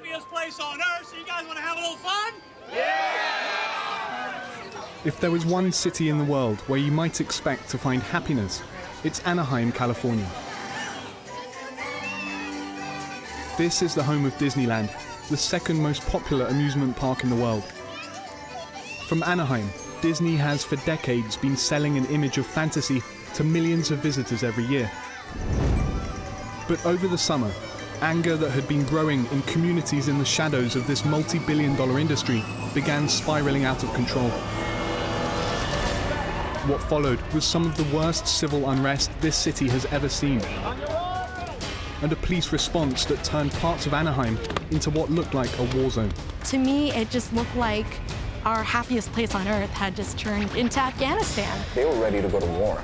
happiest place on earth, so you guys want to have a little fun? Yeah! If there was one city in the world where you might expect to find happiness, it's Anaheim, California. This is the home of Disneyland, the second most popular amusement park in the world. From Anaheim, Disney has for decades been selling an image of fantasy to millions of visitors every year. But over the summer, anger that had been growing in communities in the shadows of this multi-billion-dollar industry began spiraling out of control. What followed was some of the worst civil unrest this city has ever seen, and a police response that turned parts of Anaheim into what looked like a war zone. To me, it just looked like our happiest place on earth had just turned into Afghanistan. They were ready to go to war.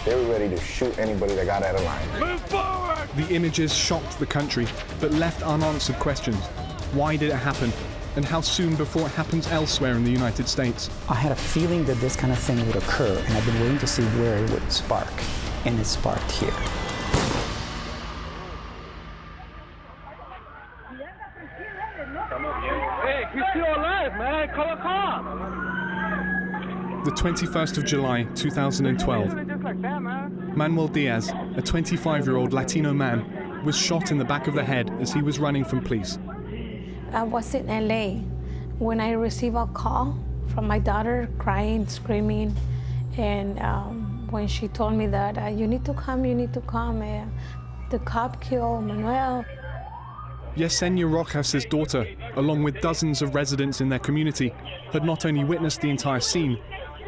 They were ready to shoot anybody that got out of line. Move forward! The images shocked the country, but left unanswered questions. Why did it happen? And how soon before it happens elsewhere in the United States? I had a feeling that this kind of thing would occur, and I've been waiting to see where it would spark, and it sparked here. Hey, you're still alive, man. Call a cop. The 21st of July, 2012. Manuel Diaz, a 25-year-old Latino man, was shot in the back of the head as he was running from police. I was in LA when I received a call from my daughter crying, screaming, and when she told me that you need to come, the cop killed Manuel. Yesenia Rojas' daughter, along with dozens of residents in their community, had not only witnessed the entire scene,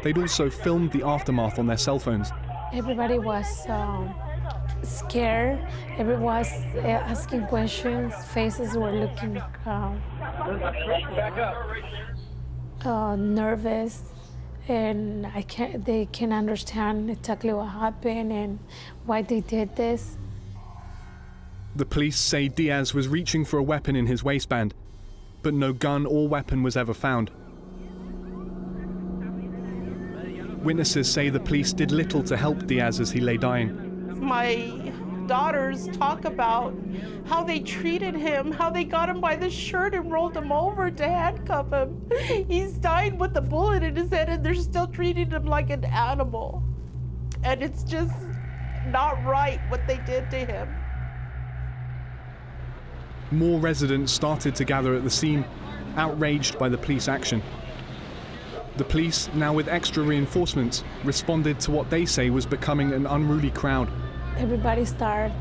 they'd also filmed the aftermath on their cell phones. Everybody was scared. Everyone was asking questions. Faces were looking nervous, and they can't understand exactly what happened and why they did this. The police say Diaz was reaching for a weapon in his waistband, but no gun or weapon was ever found. Witnesses say the police did little to help Diaz as he lay dying. My daughters talk about how they treated him, how they got him by the shirt and rolled him over to handcuff him. He's dying with a bullet in his head, and they're still treating him like an animal. And it's just not right what they did to him. More residents started to gather at the scene, outraged by the police action. The police, now with extra reinforcements, responded to what they say was becoming an unruly crowd. Everybody started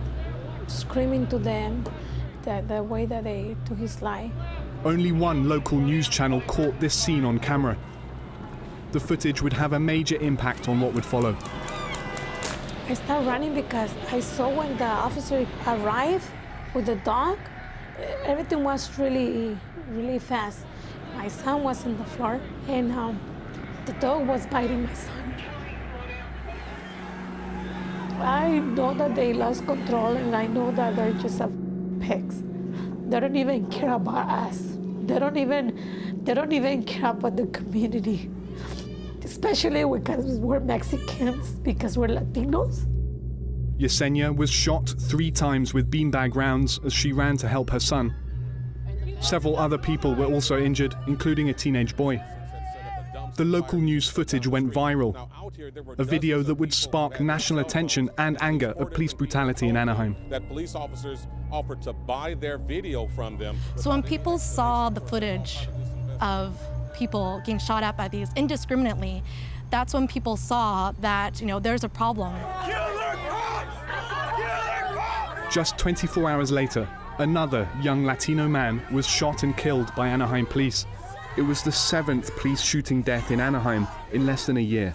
screaming to them the way that they took his life. Only one local news channel caught this scene on camera. The footage would have a major impact on what would follow. I started running because I saw when the officer arrived with the dog, everything was really, really fast. My son was on the floor, and the dog was biting my son. I know that they lost control, and I know that they're just pigs. They don't even care about us. They don't even care about the community, especially because we're Mexicans, because we're Latinos. Yesenia was shot 3 times with beanbag rounds as she ran to help her son. Several other people were also injured, including a teenage boy. The local news footage went viral, a video that would spark national attention and anger at police brutality in Anaheim. That police officers offered to buy their video from them. So when people saw the footage of people getting shot at by these indiscriminately, that's when people saw that, there's a problem. Just 24 hours later, another young Latino man was shot and killed by Anaheim police. It was the 7th police shooting death in Anaheim in less than a year.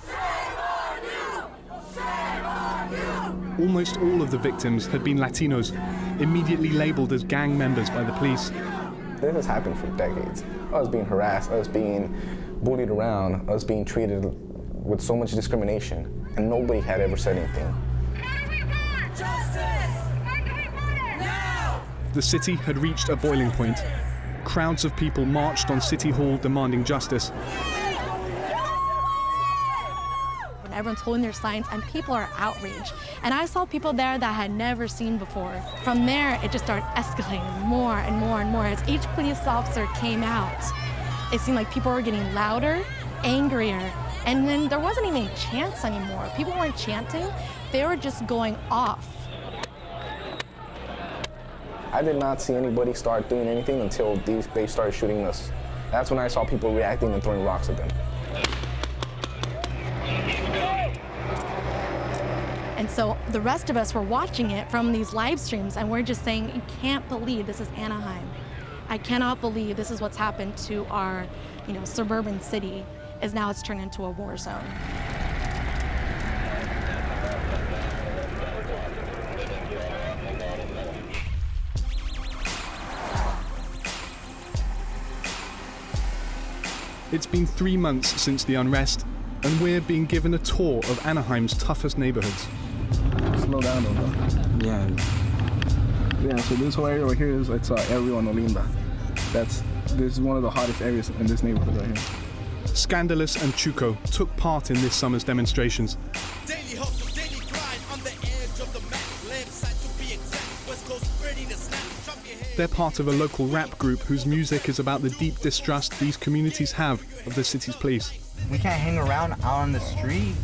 Almost all of the victims had been Latinos, immediately labeled as gang members by the police. This has happened for decades. Us being harassed, us being bullied around, us being treated with so much discrimination, and nobody had ever said anything. The city had reached a boiling point. Crowds of people marched on City Hall demanding justice. everyone's holding their signs, and people are outraged. And I saw people there that I had never seen before. From there, it just started escalating more and more and more. As each police officer came out, it seemed like people were getting louder, angrier, and then there wasn't even a chants anymore. People weren't chanting, they were just going off. I did not see anybody start doing anything until they started shooting us. That's when I saw people reacting and throwing rocks at them. And so the rest of us were watching it from these live streams, and we're just saying, you can't believe this is Anaheim. I cannot believe this is what's happened to our, suburban city, is now it's turned into a war zone. It's been 3 months since the unrest, and we're being given a tour of Anaheim's toughest neighborhoods. Slow down, though. Yeah, so this whole area right here is area on Olinda. This is one of the hottest areas in this neighborhood right here. Scandalous and Chuco took part in this summer's demonstrations. Daily hustle, daily grind on the edge of the map. Land side to be exact. West Coast ready to snap. Drop your head. They're part of a local rap group whose music is about the deep distrust these communities have of the city's police. We can't hang around out on the street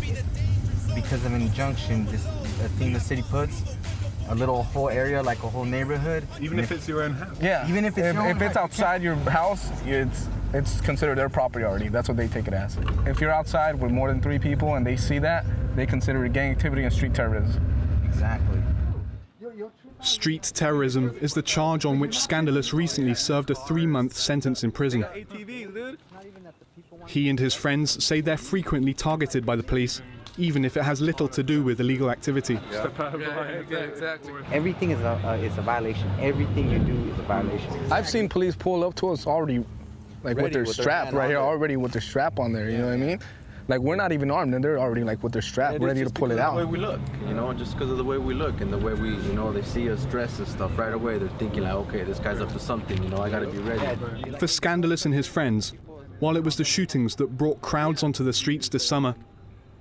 because of an injunction. This thing the city puts, a little whole area, like a whole neighborhood. Even if it's your own house? Yeah. Even if it's your own if it's outside your house, it's considered their property already. That's what they take it as. If you're outside with more than 3 people and they see that, they consider it gang activity and street terrorism. Exactly. Street terrorism is the charge on which Scandalous recently served a 3-month sentence in prison. He and his friends say they're frequently targeted by the police, even if it has little to do with illegal activity. Exactly. Everything is a violation. Everything you do is a violation. I've seen police pull up to us already, with their strap right here, already with their strap on there. You know what I mean? Like, we're not even armed, and they're already with their strap ready to pull it out. The way we look, just because of the way we look and the way we, they see us dressed and stuff. Right away, they're thinking like, okay, this guy's up to something. I got to be ready. For Scandalous and his friends, while it was the shootings that brought crowds onto the streets this summer,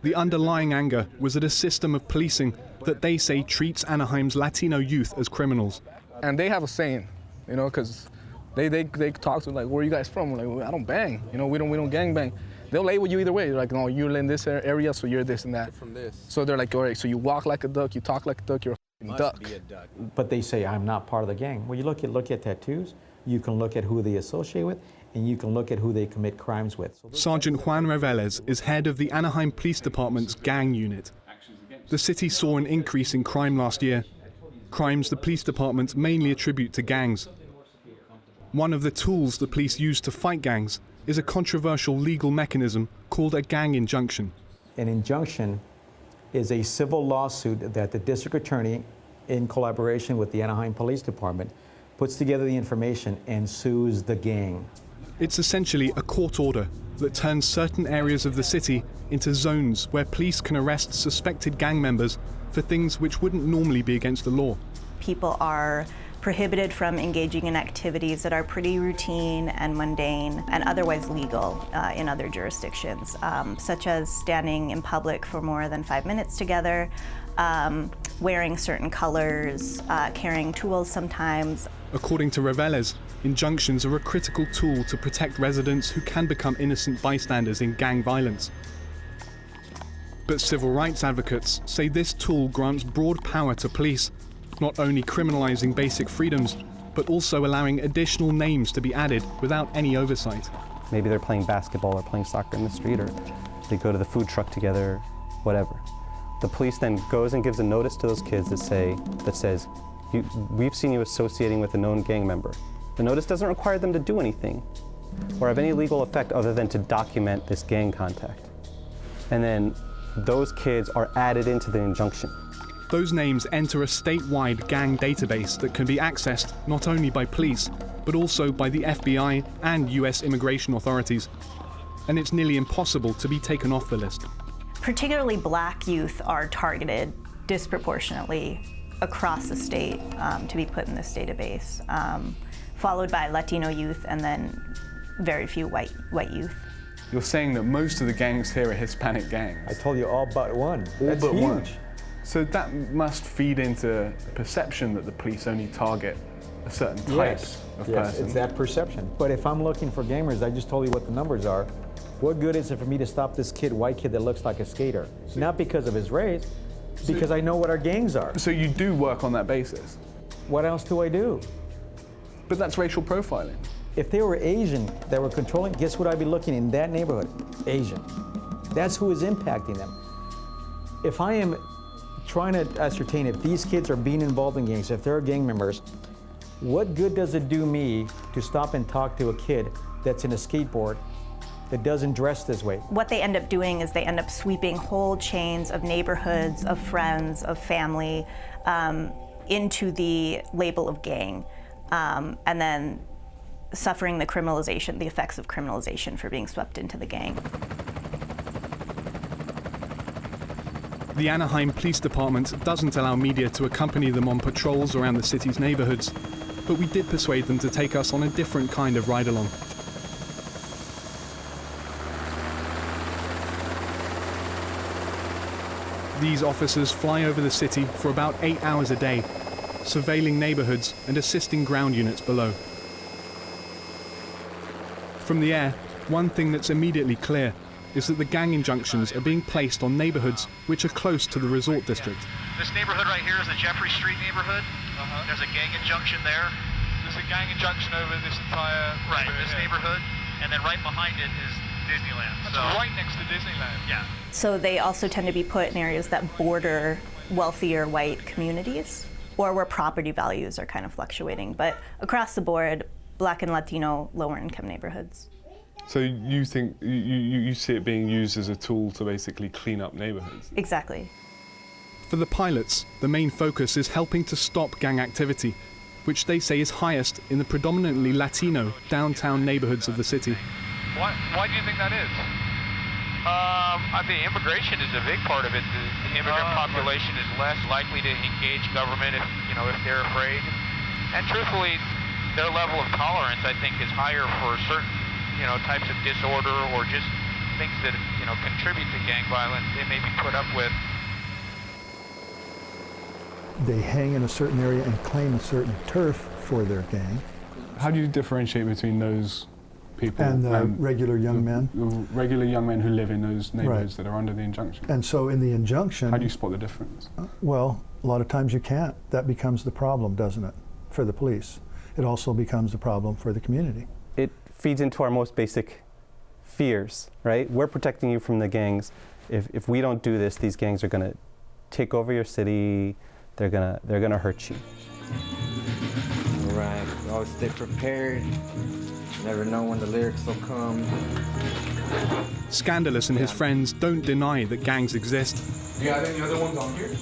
the underlying anger was at a system of policing that they say treats Anaheim's Latino youth as criminals. And they have a saying, because they talk to like, where are you guys from? We're like, well, I don't bang. We don't gang bang. They'll label you either way. They're like, no, you're in this area, so you're this and that. From this. So they're like, all right, so you walk like a duck, you talk like a duck, you're a duck. Be a duck. But they say, I'm not part of the gang. Well, you look at tattoos, you can look at who they associate with, and you can look at who they commit crimes with. Sergeant Juan Reveles is head of the Anaheim Police Department's gang unit. The city saw an increase in crime last year, crimes the police department mainly attribute to gangs. One of the tools the police use to fight gangs is a controversial legal mechanism called a gang injunction. An injunction is a civil lawsuit that the district attorney, in collaboration with the Anaheim Police Department, puts together the information and sues the gang. It's essentially a court order that turns certain areas of the city into zones where police can arrest suspected gang members for things which wouldn't normally be against the law. People are prohibited from engaging in activities that are pretty routine and mundane and otherwise legal in other jurisdictions, such as standing in public for more than 5 minutes together, wearing certain colors, carrying tools sometimes. According to Reveles, injunctions are a critical tool to protect residents who can become innocent bystanders in gang violence. But civil rights advocates say this tool grants broad power to police, not only criminalizing basic freedoms, but also allowing additional names to be added without any oversight. Maybe they're playing basketball or playing soccer in the street, or they go to the food truck together, whatever. The police then goes and gives a notice to those kids that says, we've seen you associating with a known gang member. The notice doesn't require them to do anything or have any legal effect other than to document this gang contact. And then those kids are added into the injunction. Those names enter a statewide gang database that can be accessed not only by police, but also by the FBI and US immigration authorities. And it's nearly impossible to be taken off the list. Particularly Black youth are targeted disproportionately across the state to be put in this database, followed by Latino youth and then very few white youth. You're saying that most of the gangs here are Hispanic gangs. I told you all but one. All That's but huge. one. So that must feed into the perception that the police only target a certain type of person. It's that perception. But if I'm looking for gamers, I just told you what the numbers are. What good is it for me to stop this kid, white kid that looks like a skater? Not because of his race, because I know what our gangs are. So you do work on that basis? What else do I do? But that's racial profiling. If they were Asian that were controlling, guess what I'd be looking in that neighborhood? Asian. That's who is impacting them. If I am trying to ascertain if these kids are being involved in gangs, if they're gang members, what good does it do me to stop and talk to a kid that's in a skateboard that doesn't dress this way? What they end up doing is they end up sweeping whole chains of neighborhoods, of friends, of family into the label of gang, and then suffering the criminalization, the effects of criminalization for being swept into the gang. The Anaheim Police Department doesn't allow media to accompany them on patrols around the city's neighborhoods, but we did persuade them to take us on a different kind of ride-along. These officers fly over the city for about 8 hours a day, surveilling neighborhoods and assisting ground units below. From the air, one thing that's immediately clear is that the gang injunctions are being placed on neighborhoods which are close to the resort district. This neighborhood right here is the Jeffrey Street neighborhood. There's a gang injunction there. There's a gang injunction over this entire neighborhood, and then right behind it is Disneyland. That's right next to Disneyland. Yeah. So they also tend to be put in areas that border wealthier white communities, or where property values are kind of fluctuating. But across the board, Black and Latino, lower income neighborhoods. So you think, you see it being used as a tool to basically clean up neighborhoods? Exactly. For the pilots, the main focus is helping to stop gang activity, which they say is highest in the predominantly Latino downtown neighborhoods of the city. Why do you think that is? I think immigration is a big part of it. The immigrant population is less likely to engage government if they're afraid. And truthfully, their level of tolerance, I think, is higher for certain, types of disorder or just things that, contribute to gang violence they may be put up with. They hang in a certain area and claim a certain turf for their gang. How do you differentiate between those people and regular young men? Regular young men who live in those neighborhoods that are under the injunction. And so in the injunction... How do you spot the difference? Well, a lot of times you can't. That becomes the problem, doesn't it, for the police? It also becomes a problem for the community. It feeds into our most basic fears, right? We're protecting you from the gangs. If we don't do this, these gangs are gonna take over your city. They're gonna hurt you. Right. Always stay prepared. Never know when the lyrics will come. Scandalous and his friends don't deny that gangs exist. You have any other ones on here?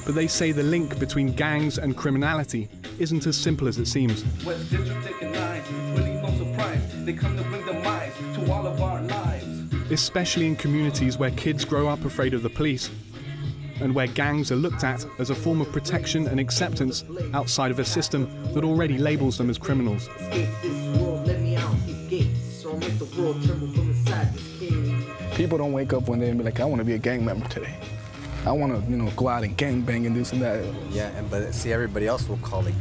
But they say the link between gangs and criminality isn't as simple as it seems. West District taking knives, really no surprise. They come to bring the minds to all of our lives. Especially in communities where kids grow up afraid of the police, and where gangs are looked at as a form of protection and acceptance outside of a system that already labels them as criminals. People don't wake up one day and be like, I want to be a gang member today. I want to, go out and gang bang and this and that. Yeah, but see, everybody else will call it,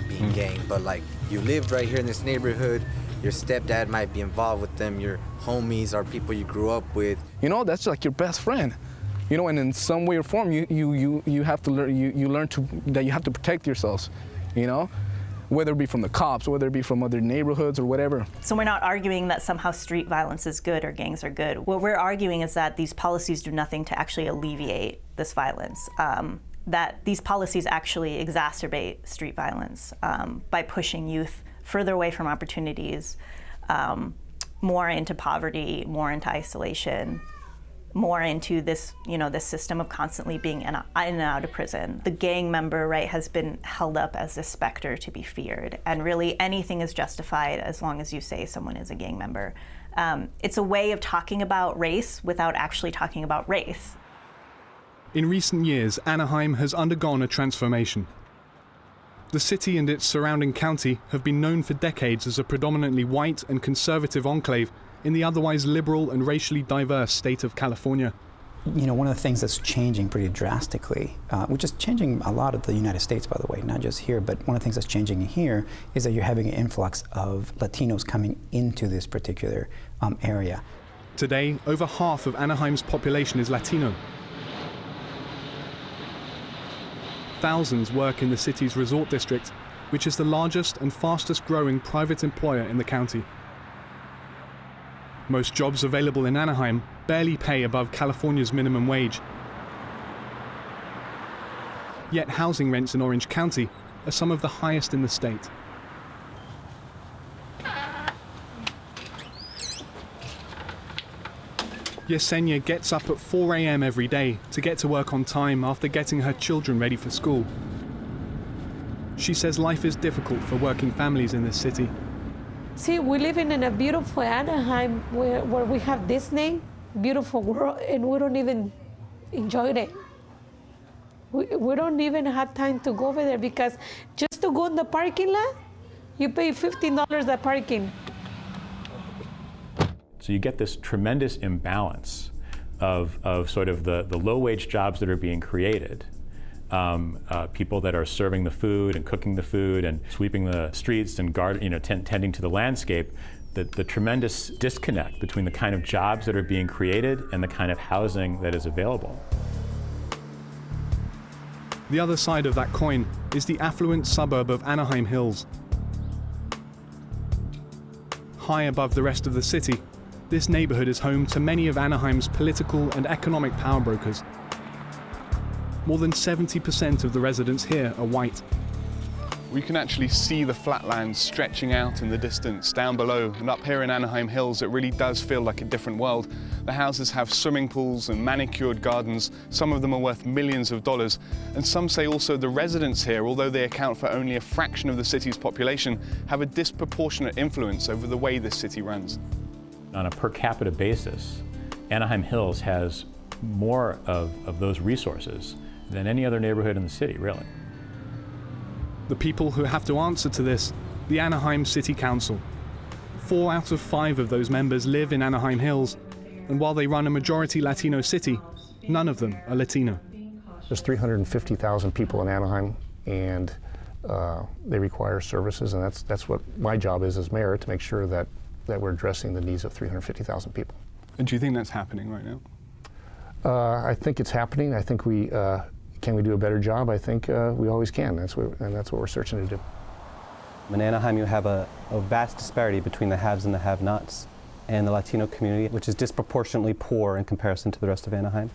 being gang. But like, you lived right here in this neighborhood. Your stepdad might be involved with them. Your homies are people you grew up with. That's like your best friend. And in some way or form, you have to learn. You learn that you have to protect yourselves. Whether it be from the cops, whether it be from other neighborhoods or whatever. So we're not arguing that somehow street violence is good or gangs are good. What we're arguing is that these policies do nothing to actually alleviate this violence. That these policies actually exacerbate street violence by pushing youth further away from opportunities, more into poverty, more into isolation, more into this, this system of constantly being in and out of prison. The gang member, right, has been held up as a specter to be feared, and really anything is justified as long as you say someone is a gang member. It's a way of talking about race without actually talking about race. In recent years, Anaheim has undergone a transformation. The city and its surrounding county have been known for decades as a predominantly white and conservative enclave in the otherwise liberal and racially diverse state of California. You know, one of the things that's changing pretty drastically, which is changing a lot of the United States, by the way, not just here, but one of the things that's changing here is that you're having an influx of Latinos coming into this particular area. Today, over half of Anaheim's population is Latino. Thousands work in the city's resort district, which is the largest and fastest growing private employer in the county. Most jobs available in Anaheim barely pay above California's minimum wage. Yet housing rents in Orange County are some of the highest in the state. Yesenia gets up at 4 a.m. every day to get to work on time after getting her children ready for school. She says life is difficult for working families in this city. See, we live in a beautiful Anaheim where we have Disney, beautiful world, and we don't even enjoy it. We don't even have time to go over there because just to go in the parking lot, you pay $15 a parking. So you get this tremendous imbalance of sort of the low-wage jobs that are being created, people that are serving the food and cooking the food and sweeping the streets and tending to the landscape, the tremendous disconnect between the kind of jobs that are being created and the kind of housing that is available. The other side of that coin is the affluent suburb of Anaheim Hills. High above the rest of the city, this neighborhood is home to many of Anaheim's political and economic power brokers. More than 70% of the residents here are white. We can actually see the flatlands stretching out in the distance down below, and up here in Anaheim Hills it really does feel like a different world. The houses have swimming pools and manicured gardens. Some of them are worth millions of dollars, and some say also the residents here, although they account for only a fraction of the city's population, have a disproportionate influence over the way this city runs. On a per capita basis, Anaheim Hills has more of those resources than any other neighborhood in the city, really. The people who have to answer to this, the Anaheim City Council. 4 out of 5 of those members live in Anaheim Hills, and while they run a majority Latino city, none of them are Latino. There's 350,000 people in Anaheim, and they require services, and that's what my job is as mayor, to make sure that we're addressing the needs of 350,000 people. And do you think that's happening right now? I think it's happening. I think can we do a better job? I think we always can, and that's what we're searching to do. In Anaheim, you have a vast disparity between the haves and the have-nots, and the Latino community, which is disproportionately poor in comparison to the rest of Anaheim,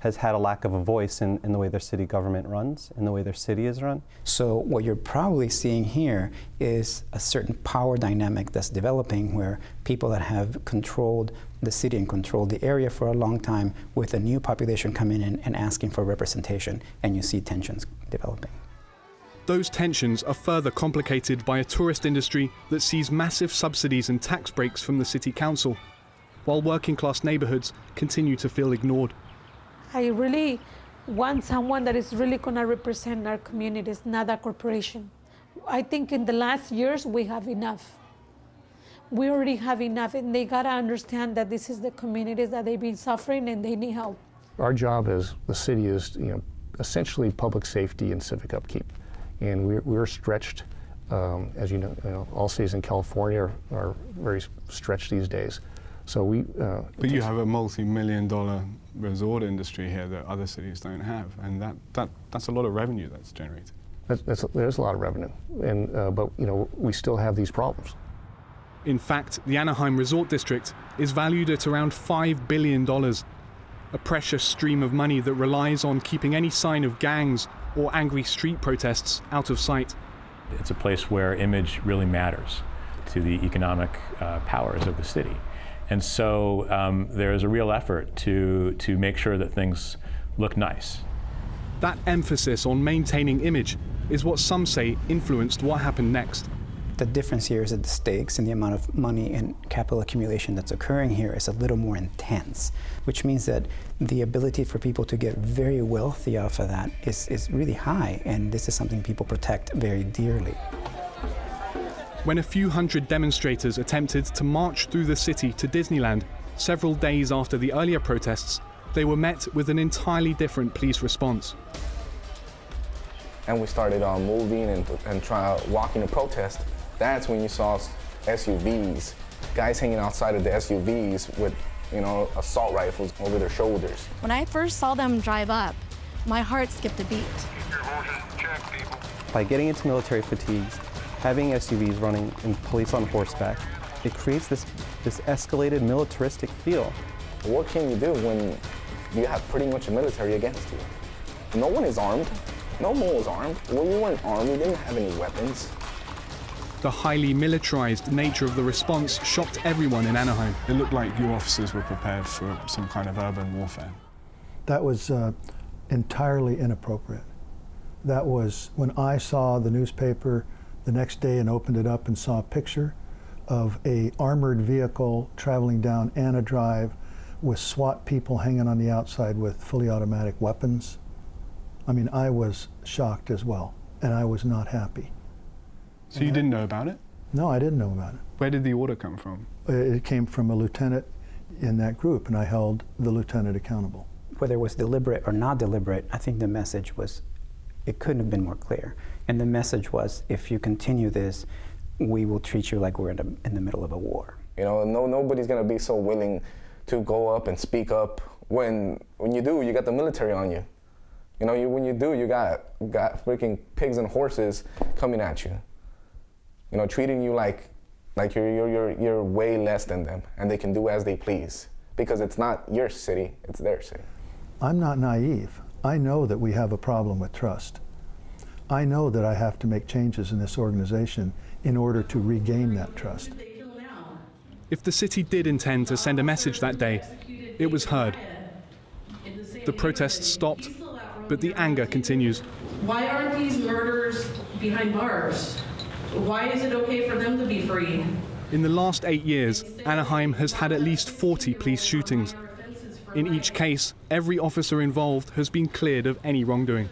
has had a lack of a voice in the way their city government runs, in the way their city is run. So what you're probably seeing here is a certain power dynamic that's developing where people that have controlled the city and controlled the area for a long time, with a new population coming in and asking for representation, and you see tensions developing. Those tensions are further complicated by a tourist industry that sees massive subsidies and tax breaks from the city council, while working class neighborhoods continue to feel ignored. I really want someone that is really going to represent our communities, not a corporation. I think in the last years we have enough. We already have enough, and they got to understand that this is the communities that they've been suffering and they need help. Our job as the city is, essentially public safety and civic upkeep, and we're stretched. As you know, all cities in California are very stretched these days. So we. But you have a multi-million-dollar resort industry here that other cities don't have, and that's a lot of revenue that's generated. There's a lot of revenue, and but we still have these problems. In fact, the Anaheim Resort District is valued at around $5 billion, a precious stream of money that relies on keeping any sign of gangs or angry street protests out of sight. It's a place where image really matters to the economic powers of the city. And so there is a real effort to make sure that things look nice. That emphasis on maintaining image is what some say influenced what happened next. The difference here is that the stakes and the amount of money and capital accumulation that's occurring here is a little more intense, which means that the ability for people to get very wealthy off of that is really high, and this is something people protect very dearly. When a few hundred demonstrators attempted to march through the city to Disneyland several days after the earlier protests, they were met with an entirely different police response. And we started moving and walking to protest. That's when you saw SUVs, guys hanging outside of the SUVs with, assault rifles over their shoulders. When I first saw them drive up, my heart skipped a beat. By getting into military fatigues, having SUVs running and police on horseback, it creates this escalated militaristic feel. What can you do when you have pretty much a military against you? No one is armed. No one was armed. Well, we weren't armed. We didn't have any weapons. The highly militarized nature of the response shocked everyone in Anaheim. It looked like your officers were prepared for some kind of urban warfare. That was entirely inappropriate. That was when I saw the newspaper the next day and opened it up and saw a picture of an armored vehicle traveling down Anna Drive with SWAT people hanging on the outside with fully automatic weapons. I mean, I was shocked as well, and I was not happy. So you didn't know about it? No, I didn't know about it. Where did the order come from? It came from a lieutenant in that group, and I held the lieutenant accountable. Whether it was deliberate or not deliberate, I think the message was, it couldn't have been more clear. And the message was, if you continue this, we will treat you like we're in the middle of a war. Nobody's gonna be so willing to go up and speak up. When you do, you got the military on you. When you do, you got freaking pigs and horses coming at you. Treating you like you're way less than them, and they can do as they please, because it's not your city, it's their city. I'm not naive. I know that we have a problem with trust. I know that I have to make changes in this organization in order to regain that trust. If the city did intend to send a message that day, it was heard. The protests stopped, but the anger continues. Why aren't these murders behind bars? Why is it okay for them to be free? In the last 8 years, Anaheim has had at least 40 police shootings. In each case, every officer involved has been cleared of any wrongdoing.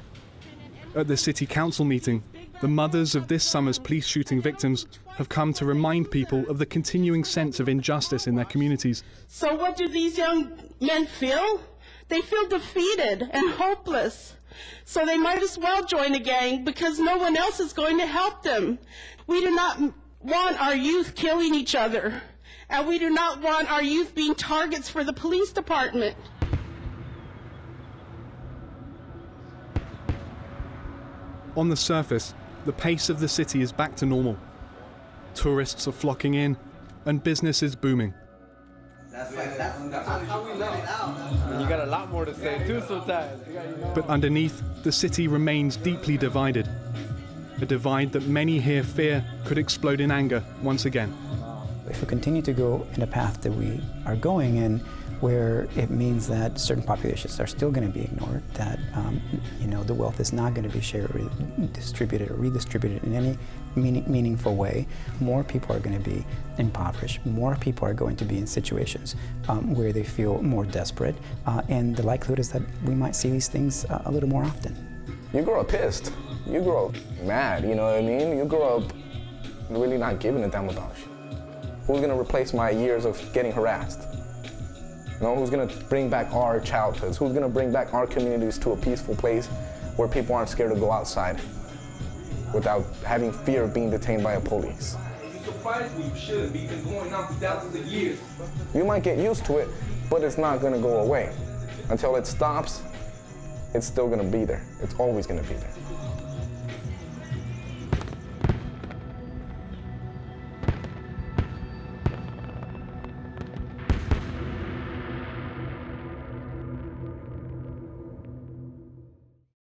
At the city council meeting, the mothers of this summer's police shooting victims have come to remind people of the continuing sense of injustice in their communities. So what do these young men feel? They feel defeated and hopeless. So they might as well join a gang because no one else is going to help them. We do not want our youth killing each other, and we do not want our youth being targets for the police department. On the surface, the pace of the city is back to normal. Tourists are flocking in, and business is booming. That's how we let it out. And you got a lot more to say too sometimes. But underneath, the city remains deeply divided. A divide that many here fear could explode in anger once again. If we continue to go in a path that we are going in, where it means that certain populations are still going to be ignored, that the wealth is not going to be shared or distributed or redistributed in any meaningful way, more people are going to be impoverished, more people are going to be in situations where they feel more desperate, and the likelihood is that we might see these things a little more often. You grow up pissed. You grow up mad, you know what I mean? You grow up really not giving a damn about you. Who's going to replace my years of getting harassed? Who's going to bring back our childhoods? Who's going to bring back our communities to a peaceful place where people aren't scared to go outside without having fear of being detained by a police? You surprised me, you shouldn't be. Been going on for thousands of years. You might get used to it, but it's not going to go away. Until it stops, it's still going to be there. It's always going to be there.